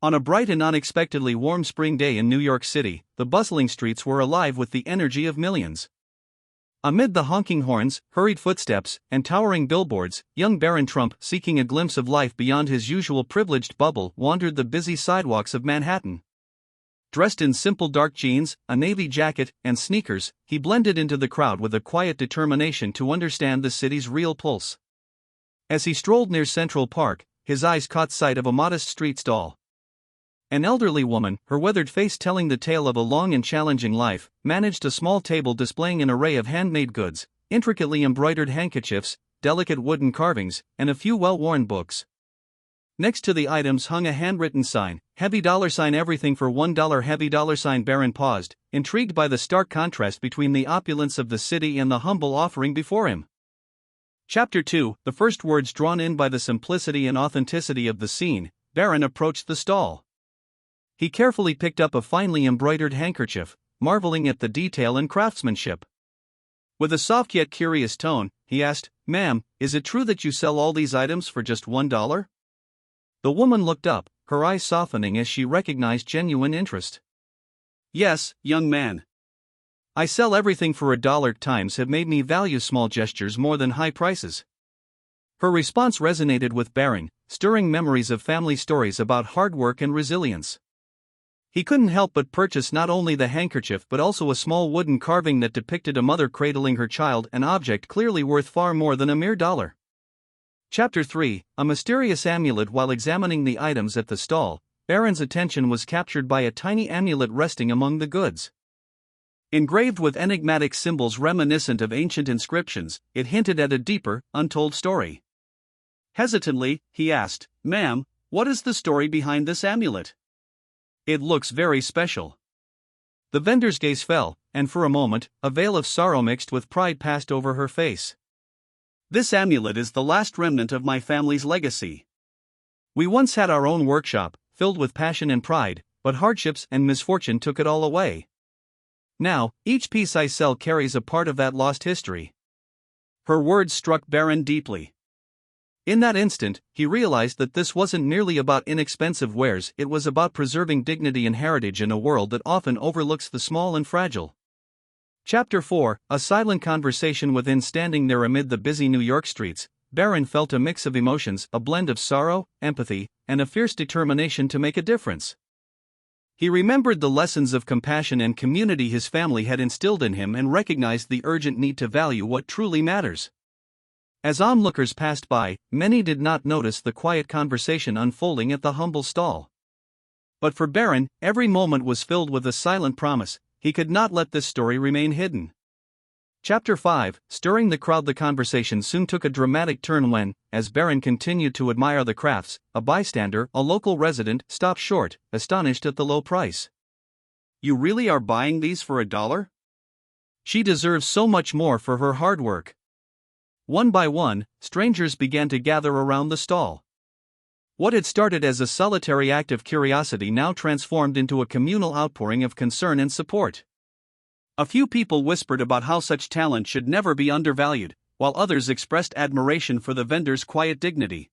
On a bright and unexpectedly warm spring day in New York City, the bustling streets were alive with the energy of millions. Amid the honking horns, hurried footsteps, and towering billboards, young Barron Trump, seeking a glimpse of life beyond his usual privileged bubble, wandered the busy sidewalks of Manhattan. Dressed in simple dark jeans, a navy jacket, and sneakers, he blended into the crowd with a quiet determination to understand the city's real pulse. As he strolled near Central Park, his eyes caught sight of a modest street stall. An elderly woman, her weathered face telling the tale of a long and challenging life, managed a small table displaying an array of handmade goods, intricately embroidered handkerchiefs, delicate wooden carvings, and a few well-worn books. Next to the items hung a handwritten sign, heavy $, everything for $1, heavy $. Barron paused, intrigued by the stark contrast between the opulence of the city and the humble offering before him. Chapter 2, the first words drawn in by the simplicity and authenticity of the scene. Barron approached the stall. He carefully picked up a finely embroidered handkerchief, marveling at the detail and craftsmanship. With a soft yet curious tone, he asked, "Ma'am, is it true that you sell all these items for just $1? The woman looked up, her eyes softening as she recognized genuine interest. "Yes, young man. I sell everything for $1. Times have made me value small gestures more than high prices." Her response resonated with Barron, stirring memories of family stories about hard work and resilience. He couldn't help but purchase not only the handkerchief but also a small wooden carving that depicted a mother cradling her child, an object clearly worth far more than a mere $1. Chapter 3, a mysterious amulet. While examining the items at the stall, Barron's attention was captured by a tiny amulet resting among the goods. Engraved with enigmatic symbols reminiscent of ancient inscriptions, it hinted at a deeper, untold story. Hesitantly, he asked, "Ma'am, what is the story behind this amulet? It looks very special." The vendor's gaze fell, and for a moment, a veil of sorrow mixed with pride passed over her face. "This amulet is the last remnant of my family's legacy. We once had our own workshop, filled with passion and pride, but hardships and misfortune took it all away. Now, each piece I sell carries a part of that lost history." Her words struck Barron deeply. In that instant, he realized that this wasn't merely about inexpensive wares, it was about preserving dignity and heritage in a world that often overlooks the small and fragile. Chapter 4, a silent conversation within. Standing there amid the busy New York streets, Barron felt a mix of emotions, a blend of sorrow, empathy, and a fierce determination to make a difference. He remembered the lessons of compassion and community his family had instilled in him and recognized the urgent need to value what truly matters. As onlookers passed by, many did not notice the quiet conversation unfolding at the humble stall. But for Barron, every moment was filled with a silent promise: he could not let this story remain hidden. Chapter 5, stirring the crowd. The conversation soon took a dramatic turn when, as Barron continued to admire the crafts, a bystander, a local resident, stopped short, astonished at the low price. "You really are buying these for $1? She deserves so much more for her hard work." One by one, strangers began to gather around the stall. What had started as a solitary act of curiosity now transformed into a communal outpouring of concern and support. A few people whispered about how such talent should never be undervalued, while others expressed admiration for the vendor's quiet dignity.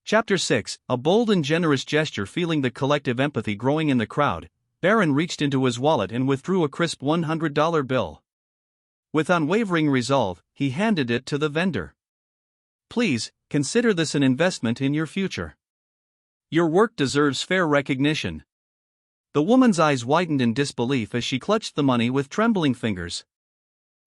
Chapter 6, a bold and generous gesture. Feeling the collective empathy growing in the crowd, Barron reached into his wallet and withdrew a crisp $100 bill. With unwavering resolve, he handed it to the vendor. "Please, consider this an investment in your future. Your work deserves fair recognition." The woman's eyes widened in disbelief as she clutched the money with trembling fingers.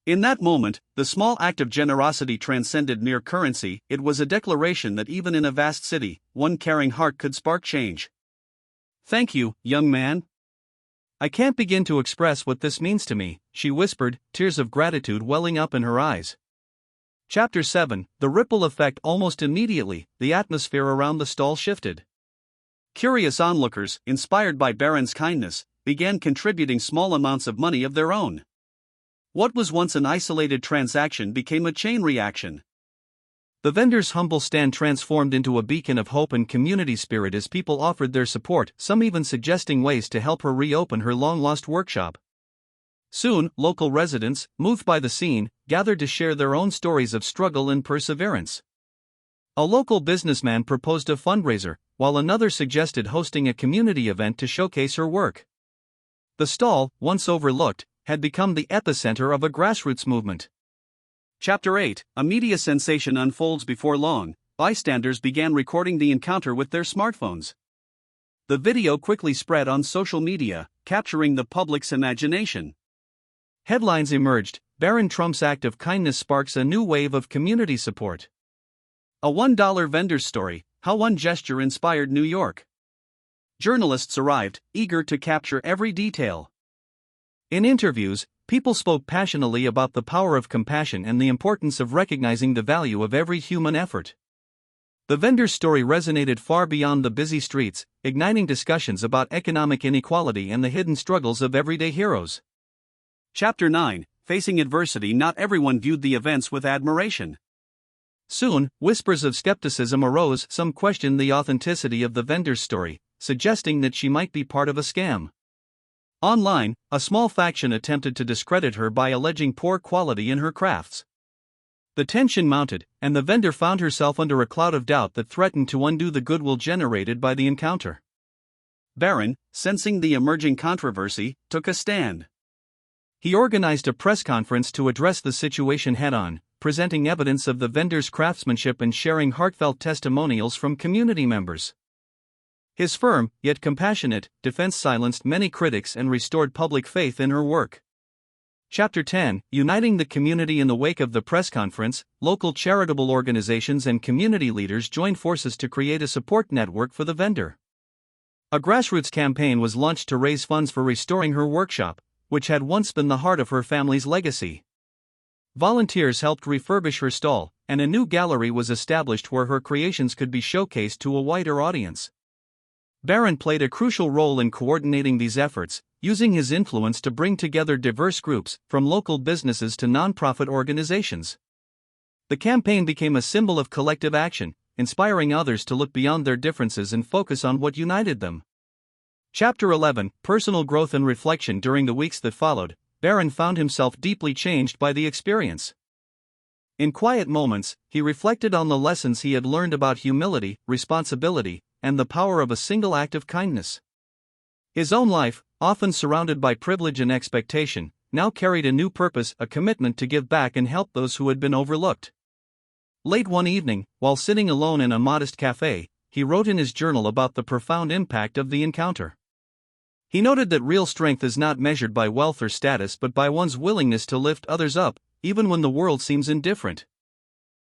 In that moment, the small act of generosity transcended mere currency. It was a declaration that even in a vast city, one caring heart could spark change. "Thank you, young man. I can't begin to express what this means to me," she whispered, tears of gratitude welling up in her eyes. Chapter 7, the ripple effect. Almost immediately, the atmosphere around the stall shifted. Curious onlookers, inspired by Barron's kindness, began contributing small amounts of money of their own. What was once an isolated transaction became a chain reaction. The vendor's humble stand transformed into a beacon of hope and community spirit as people offered their support, some even suggesting ways to help her reopen her long-lost workshop. Soon, local residents, moved by the scene, gathered to share their own stories of struggle and perseverance. A local businessman proposed a fundraiser, while another suggested hosting a community event to showcase her work. The stall, once overlooked, had become the epicenter of a grassroots movement. Chapter 8: A media sensation unfolds before long. Bystanders began recording the encounter with their smartphones. The video quickly spread on social media, capturing the public's imagination. Headlines emerged: Barron Trump's act of kindness sparks a new wave of community support. A $1 vendor's story: how one gesture inspired New York. Journalists arrived, eager to capture every detail. In interviews, people spoke passionately about the power of compassion and the importance of recognizing the value of every human effort. The vendor's story resonated far beyond the busy streets, igniting discussions about economic inequality and the hidden struggles of everyday heroes. Chapter 9: Facing adversity. Not everyone viewed the events with admiration. Soon, whispers of skepticism arose. Some questioned the authenticity of the vendor's story, suggesting that she might be part of a scam. Online, a small faction attempted to discredit her by alleging poor quality in her crafts. The tension mounted, and the vendor found herself under a cloud of doubt that threatened to undo the goodwill generated by the encounter. Barron, sensing the emerging controversy, took a stand. He organized a press conference to address the situation head-on, presenting evidence of the vendor's craftsmanship and sharing heartfelt testimonials from community members. His firm, yet compassionate, defense silenced many critics and restored public faith in her work. Chapter 10: Uniting the community. In the wake of the press conference, local charitable organizations and community leaders joined forces to create a support network for the vendor. A grassroots campaign was launched to raise funds for restoring her workshop, which had once been the heart of her family's legacy. Volunteers helped refurbish her stall, and a new gallery was established where her creations could be showcased to a wider audience. Barron played a crucial role in coordinating these efforts, using his influence to bring together diverse groups, from local businesses to nonprofit organizations. The campaign became a symbol of collective action, inspiring others to look beyond their differences and focus on what united them. Chapter 11: Personal growth and reflection. During the weeks that followed, Barron found himself deeply changed by the experience. In quiet moments, he reflected on the lessons he had learned about humility, responsibility, and the power of a single act of kindness. His own life, often surrounded by privilege and expectation, now carried a new purpose, a commitment to give back and help those who had been overlooked. Late one evening, while sitting alone in a modest cafe, he wrote in his journal about the profound impact of the encounter. He noted that real strength is not measured by wealth or status but by one's willingness to lift others up, even when the world seems indifferent.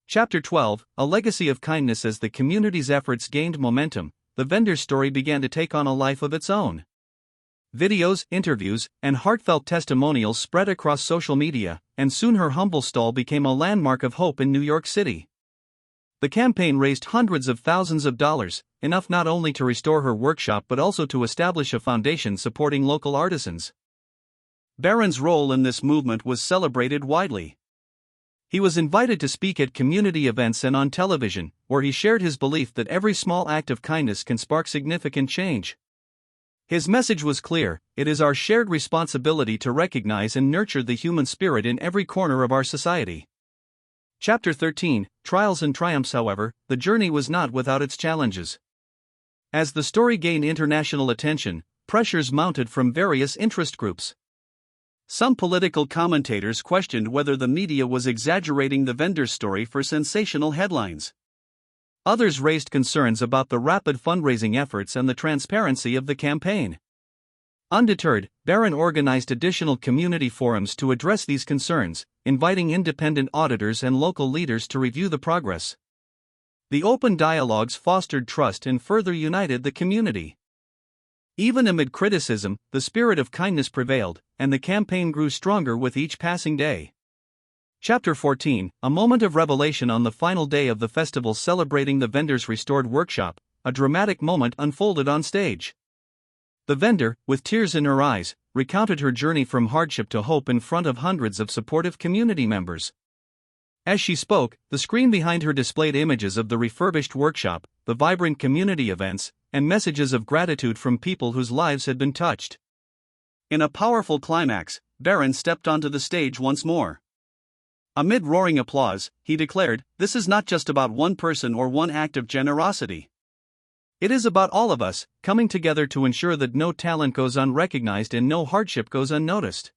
Chapter 12: A legacy of kindness. As the community's efforts gained momentum, the vendor's story began to take on a life of its own. Videos, interviews, and heartfelt testimonials spread across social media, and soon her humble stall became a landmark of hope in New York City. The campaign raised hundreds of thousands of dollars, enough not only to restore her workshop but also to establish a foundation supporting local artisans. Barron's role in this movement was celebrated widely. He was invited to speak at community events and on television, where he shared his belief that every small act of kindness can spark significant change. His message was clear: it is our shared responsibility to recognize and nurture the human spirit in every corner of our society. Chapter 13: Trials and Triumphs. However, the journey was not without its challenges. As the story gained international attention, pressures mounted from various interest groups. Some political commentators questioned whether the media was exaggerating the vendor's story for sensational headlines. Others raised concerns about the rapid fundraising efforts and the transparency of the campaign. Undeterred, Barron organized additional community forums to address these concerns, inviting independent auditors and local leaders to review the progress. The open dialogues fostered trust and further united the community. Even amid criticism, the spirit of kindness prevailed, and the campaign grew stronger with each passing day. Chapter 14: A moment of revelation. On the final day of the festival celebrating the vendor's restored workshop, a dramatic moment unfolded on stage. The vendor, with tears in her eyes, recounted her journey from hardship to hope in front of hundreds of supportive community members. As she spoke, the screen behind her displayed images of the refurbished workshop, the vibrant community events, and messages of gratitude from people whose lives had been touched. In a powerful climax, Barron stepped onto the stage once more. Amid roaring applause, he declared, "This is not just about one person or one act of generosity. It is about all of us, coming together to ensure that no talent goes unrecognized and no hardship goes unnoticed."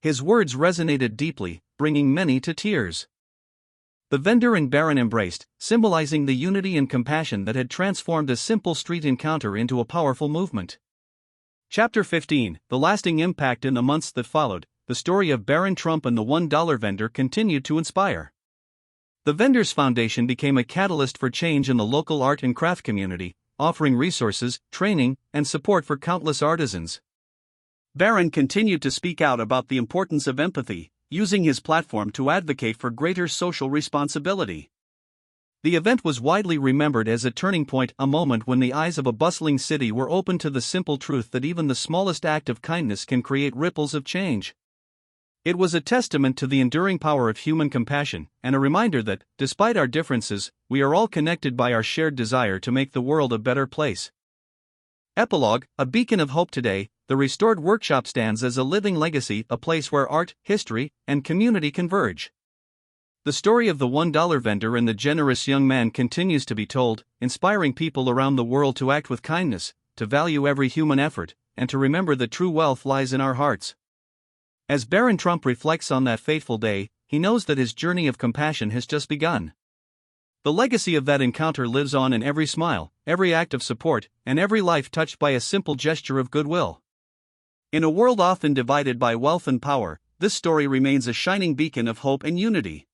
His words resonated deeply, bringing many to tears. The vendor and Barron embraced, symbolizing the unity and compassion that had transformed a simple street encounter into a powerful movement. Chapter 15: The lasting impact. In the months that followed, the story of Barron Trump and the $1 vendor continued to inspire. The Vendors Foundation became a catalyst for change in the local art and craft community, offering resources, training, and support for countless artisans. Barron continued to speak out about the importance of empathy, using his platform to advocate for greater social responsibility. The event was widely remembered as a turning point, a moment when the eyes of a bustling city were opened to the simple truth that even the smallest act of kindness can create ripples of change. It was a testament to the enduring power of human compassion, and a reminder that, despite our differences, we are all connected by our shared desire to make the world a better place. Epilogue: a beacon of hope today, the restored workshop stands as a living legacy, a place where art, history, and community converge. The story of the $1 vendor and the generous young man continues to be told, inspiring people around the world to act with kindness, to value every human effort, and to remember that true wealth lies in our hearts. As Barron Trump reflects on that fateful day, he knows that his journey of compassion has just begun. The legacy of that encounter lives on in every smile, every act of support, and every life touched by a simple gesture of goodwill. In a world often divided by wealth and power, this story remains a shining beacon of hope and unity.